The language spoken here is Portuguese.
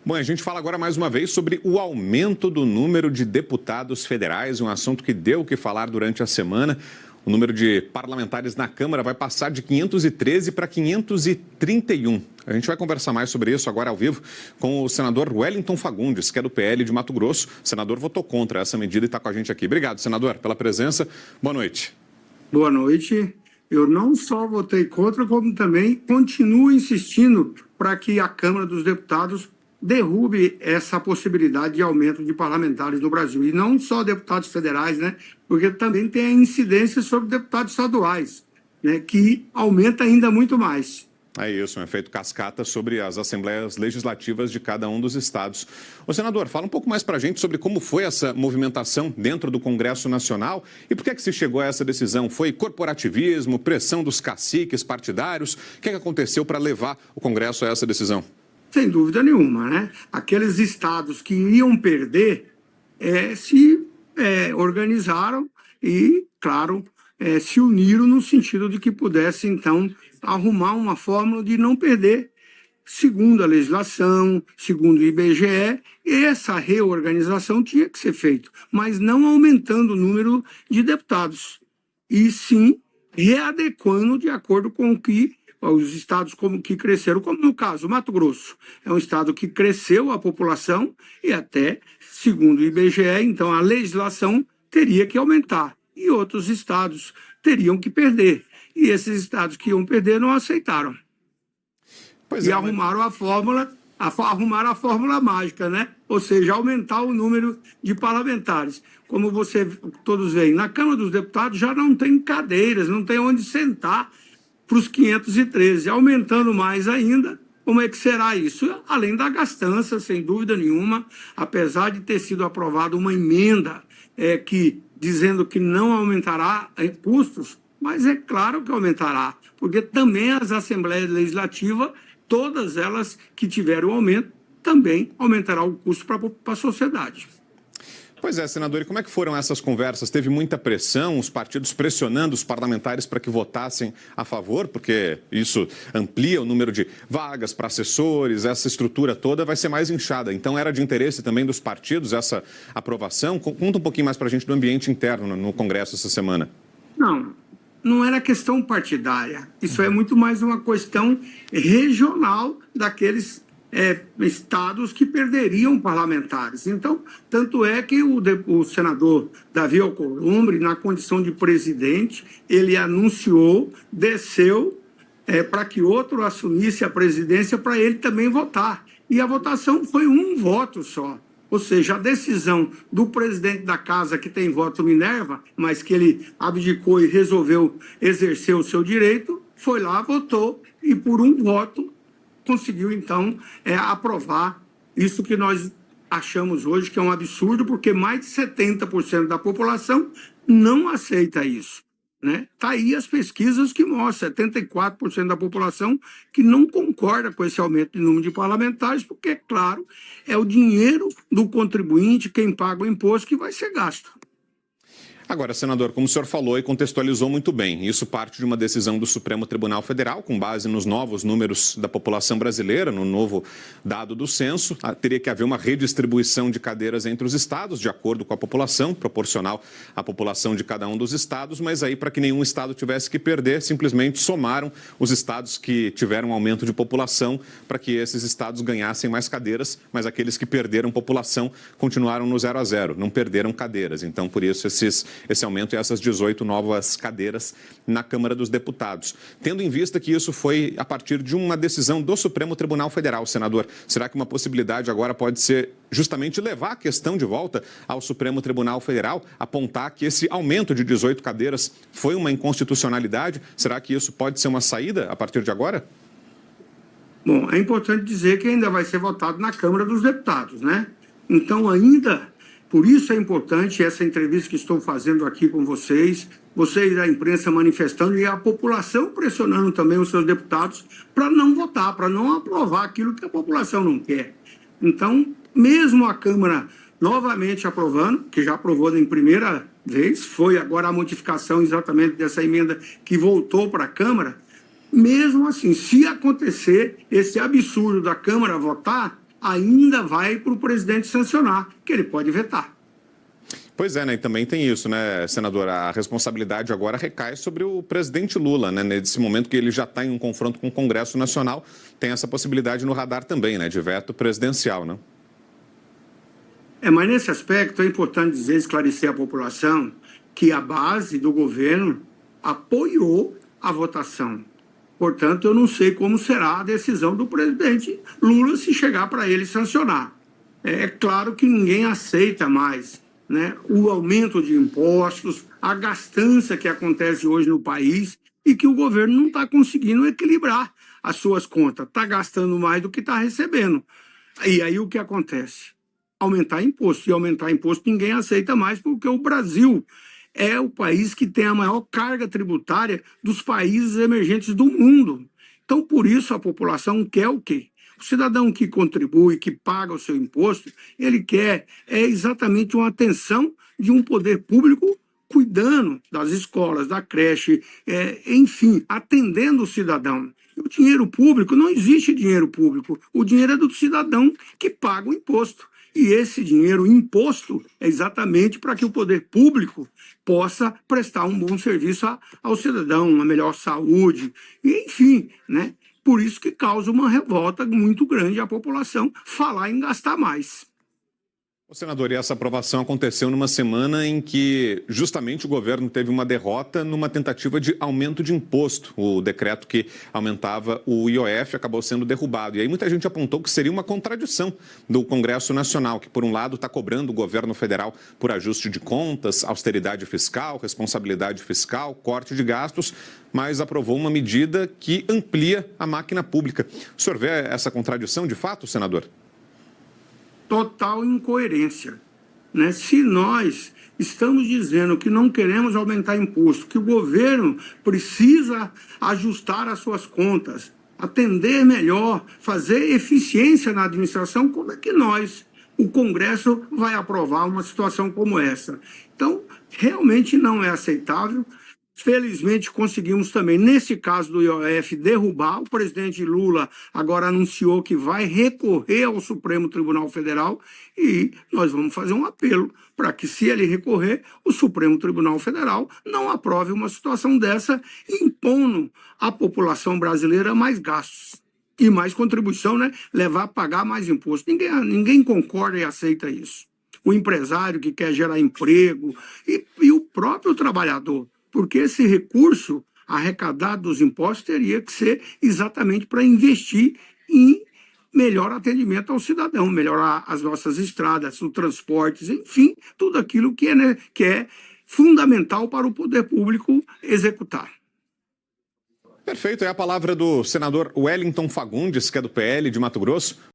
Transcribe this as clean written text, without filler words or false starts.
Bom, a gente fala agora mais uma vez sobre o aumento do número de deputados federais, um assunto que deu o que falar durante a semana. O número de parlamentares na Câmara vai passar de 513 para 531. A gente vai conversar mais sobre isso agora ao vivo com o senador Wellington Fagundes, que é do PL de Mato Grosso. O senador votou contra essa medida e está com a gente aqui. Obrigado, senador, pela presença. Boa noite. Boa noite. Eu não só votei contra, como também continuo insistindo para que a Câmara dos Deputados derrube essa possibilidade de aumento de parlamentares no Brasil. E não só deputados federais, né? Porque também tem a incidência sobre deputados estaduais, né? Que aumenta ainda muito mais. É isso, um efeito cascata sobre as assembleias legislativas de cada um dos estados. Ô, senador, fala um pouco mais para a gente sobre como foi essa movimentação dentro do Congresso Nacional e por que se chegou a essa decisão? Foi corporativismo, pressão dos caciques partidários? O que aconteceu para levar o Congresso a essa decisão? Sem dúvida nenhuma, né? Aqueles estados que iriam perder se organizaram e, claro, se uniram no sentido de que pudesse, então, arrumar uma fórmula de não perder, segundo a legislação, segundo o IBGE, essa reorganização tinha que ser feita, mas não aumentando o número de deputados, e sim readequando de acordo com o que os estados que cresceram, como no caso, Mato Grosso. É um estado que cresceu a população e até, segundo o IBGE, então a legislação teria que aumentar. E outros estados teriam que perder. E esses estados que iam perder não aceitaram. Arrumaram a fórmula, arrumaram a fórmula mágica, né? Ou seja, aumentar o número de parlamentares. Como todos veem, na Câmara dos Deputados já não tem cadeiras, não tem onde sentar para os 513, aumentando mais ainda. Como é que será isso? Além da gastança, sem dúvida nenhuma, apesar de ter sido aprovada uma emenda dizendo que não aumentará custos, mas é claro que aumentará, porque também as Assembleias Legislativas, todas elas que tiveram aumento, também aumentará o custo para a sociedade. Pois é, senador, e como é que foram essas conversas? Teve muita pressão, os partidos pressionando os parlamentares para que votassem a favor, porque isso amplia o número de vagas para assessores, essa estrutura toda vai ser mais inchada. Então, era de interesse também dos partidos essa aprovação? Conta um pouquinho mais para a gente do ambiente interno no Congresso essa semana. Não era questão partidária. Isso é muito mais uma questão regional daqueles estados que perderiam parlamentares. Então, tanto é que o senador Davi Alcolumbre, na condição de presidente, ele anunciou, desceu para que outro assumisse a presidência para ele também votar. E a votação foi um voto só. Ou seja, a decisão do presidente da casa, que tem voto Minerva, mas que ele abdicou e resolveu exercer o seu direito, foi lá, votou e por um voto conseguiu, então, aprovar isso que nós achamos hoje que é um absurdo, porque mais de 70% da população não aceita isso. Está aí as pesquisas que mostram 74% da população que não concorda com esse aumento de número de parlamentares, porque, é claro, é o dinheiro do contribuinte, quem paga o imposto, que vai ser gasto. Agora, senador, como o senhor falou e contextualizou muito bem, isso parte de uma decisão do Supremo Tribunal Federal, com base nos novos números da população brasileira, no novo dado do censo. Teria que haver uma redistribuição de cadeiras entre os estados, de acordo com a população, proporcional à população de cada um dos estados, mas aí, para que nenhum estado tivesse que perder, simplesmente somaram os estados que tiveram aumento de população para que esses estados ganhassem mais cadeiras, mas aqueles que perderam população continuaram no 0 a 0, não perderam cadeiras. Então, por isso, esse aumento e essas 18 novas cadeiras na Câmara dos Deputados. Tendo em vista que isso foi a partir de uma decisão do Supremo Tribunal Federal, senador, será que uma possibilidade agora pode ser justamente levar a questão de volta ao Supremo Tribunal Federal, apontar que esse aumento de 18 cadeiras foi uma inconstitucionalidade? Será que isso pode ser uma saída a partir de agora? Bom, é importante dizer que ainda vai ser votado na Câmara dos Deputados, né? Então, por isso é importante essa entrevista que estou fazendo aqui com vocês da imprensa manifestando e a população pressionando também os seus deputados para não votar, para não aprovar aquilo que a população não quer. Então, mesmo a Câmara novamente aprovando, que já aprovou em primeira vez, foi agora a modificação exatamente dessa emenda que voltou para a Câmara, mesmo assim, se acontecer esse absurdo da Câmara votar, ainda vai para o presidente sancionar, que ele pode vetar. Pois é, né? E também tem isso, né, senador? A responsabilidade agora recai sobre o presidente Lula, né? Nesse momento que ele já está em um confronto com o Congresso Nacional, tem essa possibilidade no radar também, né? De veto presidencial, né? Mas nesse aspecto é importante dizer, esclarecer à população que a base do governo apoiou a votação. Portanto, eu não sei como será a decisão do presidente Lula se chegar para ele sancionar. É claro que ninguém aceita mais, né, o aumento de impostos, a gastança que acontece hoje no país e que o governo não está conseguindo equilibrar as suas contas. Está gastando mais do que está recebendo. E aí o que acontece? Aumentar imposto. E aumentar imposto ninguém aceita mais, porque o Brasil é o país que tem a maior carga tributária dos países emergentes do mundo. Então, por isso, a população quer o quê? O cidadão que contribui, que paga o seu imposto, ele quer exatamente uma atenção de um poder público cuidando das escolas, da creche, enfim, atendendo o cidadão. O dinheiro público, não existe dinheiro público. O dinheiro é do cidadão que paga o imposto. E esse dinheiro imposto é exatamente para que o poder público possa prestar um bom serviço ao cidadão, uma melhor saúde, e enfim, né? Por isso que causa uma revolta muito grande à população falar em gastar mais. Senador, e essa aprovação aconteceu numa semana em que justamente o governo teve uma derrota numa tentativa de aumento de imposto. O decreto que aumentava o IOF acabou sendo derrubado. E aí muita gente apontou que seria uma contradição do Congresso Nacional, que por um lado está cobrando o governo federal por ajuste de contas, austeridade fiscal, responsabilidade fiscal, corte de gastos, mas aprovou uma medida que amplia a máquina pública. O senhor vê essa contradição de fato, senador? Total incoerência, né? Se nós estamos dizendo que não queremos aumentar imposto, que o governo precisa ajustar as suas contas, atender melhor, fazer eficiência na administração, como é que nós, o Congresso, vai aprovar uma situação como essa? Então, realmente não é aceitável. Felizmente, conseguimos também, nesse caso do IOF, derrubar. O presidente Lula agora anunciou que vai recorrer ao Supremo Tribunal Federal e nós vamos fazer um apelo para que, se ele recorrer, o Supremo Tribunal Federal não aprove uma situação dessa, impondo à população brasileira mais gastos e mais contribuição, né? Levar a pagar mais imposto. Ninguém concorda e aceita isso. O empresário que quer gerar emprego e o próprio trabalhador. Porque esse recurso arrecadado dos impostos teria que ser exatamente para investir em melhor atendimento ao cidadão, melhorar as nossas estradas, os transportes, enfim, tudo aquilo que é fundamental para o poder público executar. Perfeito, é a palavra do senador Wellington Fagundes, que é do PL de Mato Grosso.